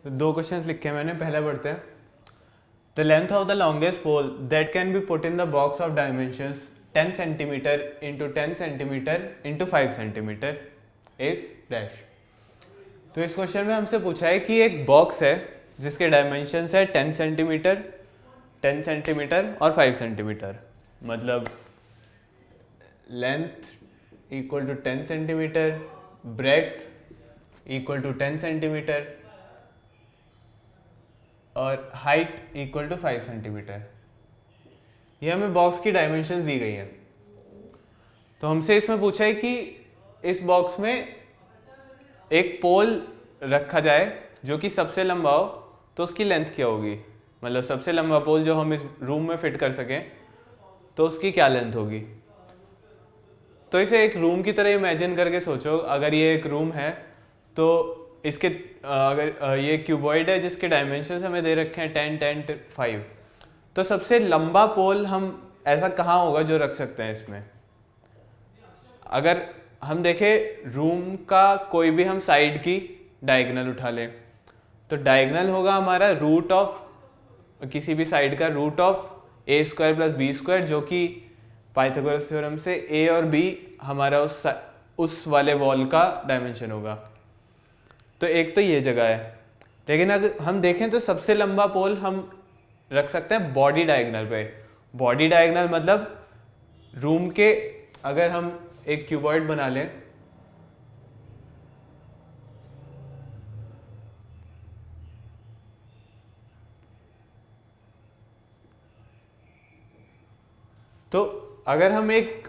तो दो क्वेश्चंस लिखे हैं मैंने, पहला पढ़ते हैं। The length of the longest pole that can be put in the box of dimensions 10 centimetre into 10 centimetre into 5 centimetre is dash. तो इस क्वेश्चन में हमसे पूछा है कि एक बॉक्स है जिसके डायमेंशंस है 10 सेंटीमीटर, 10 सेंटीमीटर और 5 सेंटीमीटर। मतलब length equal to 10 centimetre, breadth equal to 10 centimetre और हाइट इक्वल टू 5 सेंटीमीटर। ये हमें बॉक्स की डायमेंशंस दी गई हैं। तो हमसे इसमें पूछा है कि इस बॉक्स में एक पोल रखा जाए जो कि सबसे लंबा हो, तो उसकी लेंथ क्या होगी। मतलब सबसे लंबा पोल जो हम इस रूम में फिट कर सकें तो उसकी क्या लेंथ होगी। तो इसे एक रूम की तरह इमेजिन करके सोचो। अगर ये एक रूम है तो इसके अगर ये क्यूबॉइड है जिसके डायमेंशंस हमें दे रखे हैं 10, 10, 5, तो सबसे लंबा पोल हम ऐसा कहाँ होगा जो रख सकते हैं इसमें। अगर हम देखें रूम का कोई भी हम साइड की डायगोनल उठा लें तो डायगोनल होगा हमारा रूट ऑफ किसी भी साइड का root of A square plus B square, जो कि पाइथागोरस थ्योरम से ए और बी हमारा उस वाले वॉल का डायमेंशन होगा। तो एक तो ये जगह है। लेकिन अगर हम देखें तो सबसे लंबा पोल हम रख सकते हैं बॉडी डायगोनल पे। बॉडी डायगोनल मतलब रूम के, अगर हम एक क्यूबॉइड बना लें तो अगर हम एक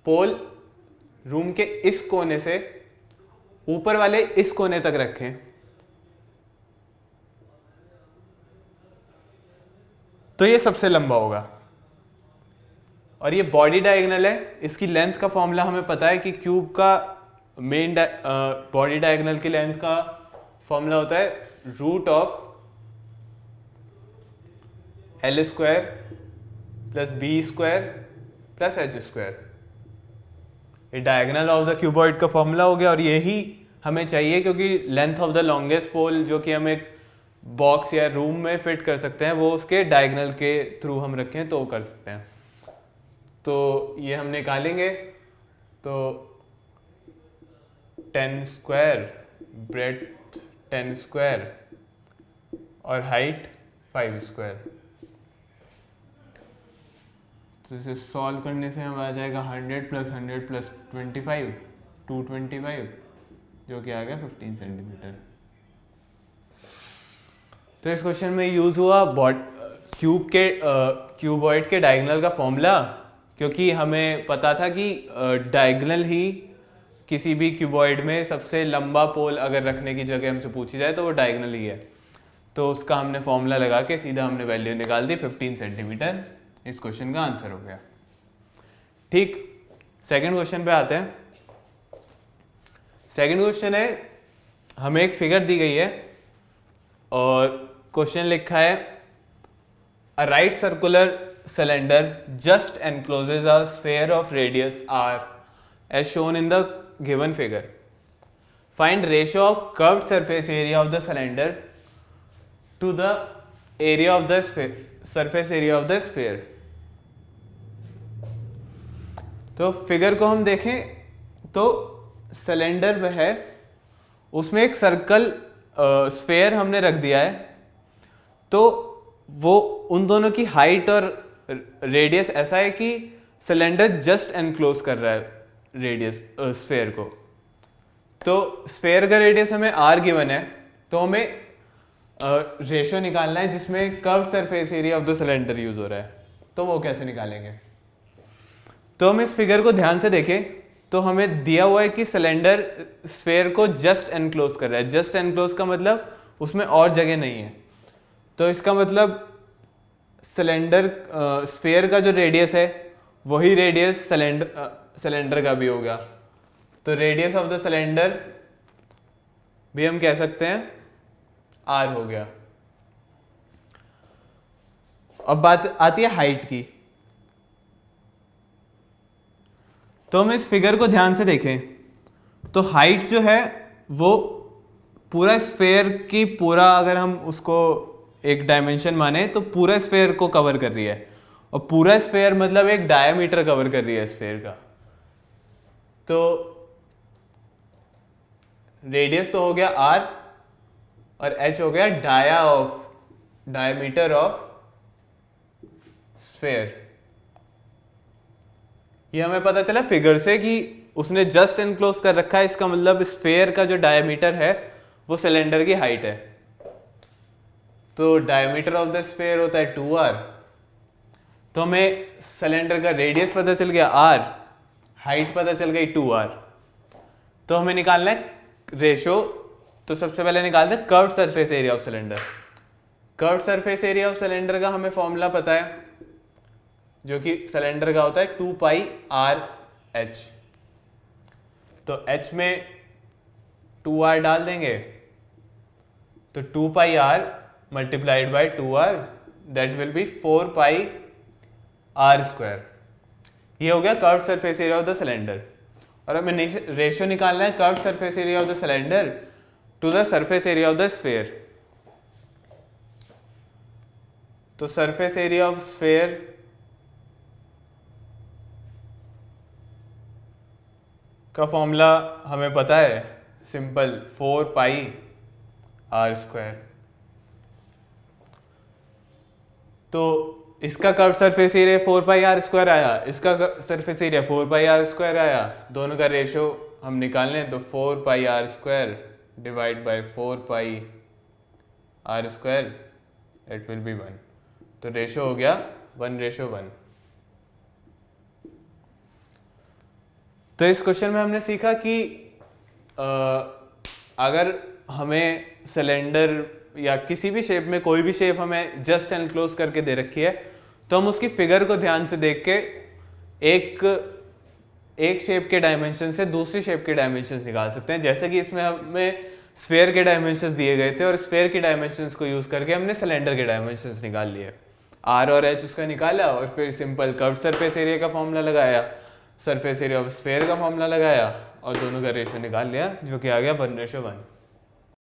पोल रूम के इस कोने से ऊपर वाले इस कोने तक रखें तो ये सबसे लंबा होगा। और ये बॉडी डायगोनल है, इसकी लेंथ का फॉर्मूला हमें पता है कि क्यूब का मेन बॉडी डायगोनल की लेंथ का फॉर्मूला होता है root of L square plus B square plus H square. ये डायगोनल ऑफ द क्यूबॉइड का फॉर्मूला हो गया और यही हमें चाहिए क्योंकि length of the longest pole जो कि हम एक बॉक्स या रूम में फिट कर सकते हैं वो उसके डायगोनल के थ्रू हम रखें तो वो कर सकते हैं। तो ये हम निकालेंगे तो 10 स्क्वायर, ब्रेड्थ 10 स्क्वायर और हाइट 5 स्क्वायर। तो इसे सॉल्व करने से हम आ जाएगा 100 प्लस 100 प्लस 25, 225, जो कि आ गया 15 सेंटीमीटर। तो इस क्वेश्चन में यूज हुआ क्यूबॉइड के डायगोनल का फॉर्मूला, क्योंकि हमें पता था कि डायगोनल ही किसी भी क्यूबॉइड में सबसे लंबा पोल अगर रखने की जगह हमसे पूछी जाए तो वो डायगोनल ही है। तो उसका हमने फॉर्मूला लगा के सीधा हमने वैल्यू निकाल दी 15 सेंटीमीटर। इस क्वेश्चन का आंसर हो गया। ठीक, सेकंड क्वेश्चन पे आते हैं। सेकंड क्वेश्चन है, हमें एक फिगर दी गई है और क्वेश्चन लिखा है a right circular cylinder just encloses a sphere of radius r as shown in the given figure. Find ratio of curved surface area of the cylinder to the area of the surface area of the sphere. तो figure को हम देखें तो cylinder वह है, उसमें एक circle sphere हमने रख दिया है, तो वो उन दोनों की हाइट और रेडियस ऐसा है कि सिलेंडर जस्ट एनक्लोज कर रहा है रेडियस स्फेयर को। तो स्फेयर का रेडियस हमें r गिवन है, तो हमें रेशियो निकालना है जिसमें curve surface area of the cylinder use हो रहा है। तो वो कैसे निकालेंगे। तो हम इस फिगर को ध्यान से देखें तो हमें दिया हुआ है कि सिलेंडर स्फेयर को जस्ट एनक्लोज कर रहा है। जस्ट एनक्लोज का मतलब उसमें और जगह नहीं है। तो इसका मतलब सिलेंडर स्फेयर का जो रेडियस है वही रेडियस सिलेंडर का भी होगा। तो रेडियस ऑफ द सिलेंडर भी हम कह सकते हैं r हो गया। अब बात आती है हाइट की। तो हम इस फिगर को ध्यान से देखें तो हाइट जो है वो पूरा स्फेयर की पूरा अगर हम उसको एक डायमेंशन माने तो पूरा स्फेयर को कवर कर रही है, और पूरा स्फेयर मतलब एक डायमीटर कवर कर रही है स्फेयर का। तो रेडियस तो हो गया r और h हो गया डायमीटर ऑफ स्फेयर। ये हमें पता चला फिगर से कि उसने जस्ट एनक्लोज कर रखा है, इसका मतलब स्फेयर का जो डायमीटर है वो सिलेंडर की हाइट है। तो डायमीटर ऑफ द स्फेयर होता है 2r। तो हमें सिलेंडर का रेडियस पता चल गया r, हाइट पता चल गई 2r। तो हमें निकालना है रेशो। तो सबसे पहले निकालते हैं curved surface area of cylinder. Curved surface area of cylinder का हमें फॉर्मूला पता है, जो कि सिलेंडर का होता है 2 पाई r h। तो h में 2r डाल देंगे, तो 2 pi r multiplied by 2r, that will be 4 pi r square. ये हो गया curved surface area of the cylinder. और हमें रेशियो निकालना है curved surface area of the cylinder to the surface area of the sphere. तो surface area of sphere का formula हमें पता है, सिंपल 4 पाई r स्क्वायर। तो इसका curve surface area 4 pi r square आया, इसका surface area 4 pi r square आया। दोनों का रेशो हम निकाल लें तो 4 pi r square divide by 4 pi r square, it will be 1। तो रेशो हो गया 1:1। तो इस क्वेश्चन में हमने सीखा कि अगर हमें सिलेंडर या किसी भी शेप में कोई भी शेप हमें जस्ट एनक्लोज करके दे रखी है, तो हम उसकी फिगर को ध्यान से देख के एक शेप के डायमेंशन से दूसरी शेप के डायमेंशंस निकाल सकते हैं। जैसे कि इसमें हमें स्फेयर के डायमेंशंस दिए गए थे और स्फेयर के डायमेंशंस को यूज करके हमने सिलेंडर के डायमेंशंस निकाल लिए। r और h उसका निकाला और फिर सिंपल कर्व्ड सरफेस एरिया का फॉर्मूला लगाया, सरफेस एरिया ऑफ स्फेयर का फॉर्मूला लगाया और दोनों का रेशो निकाल लिया, जो कि आ गया 1:1।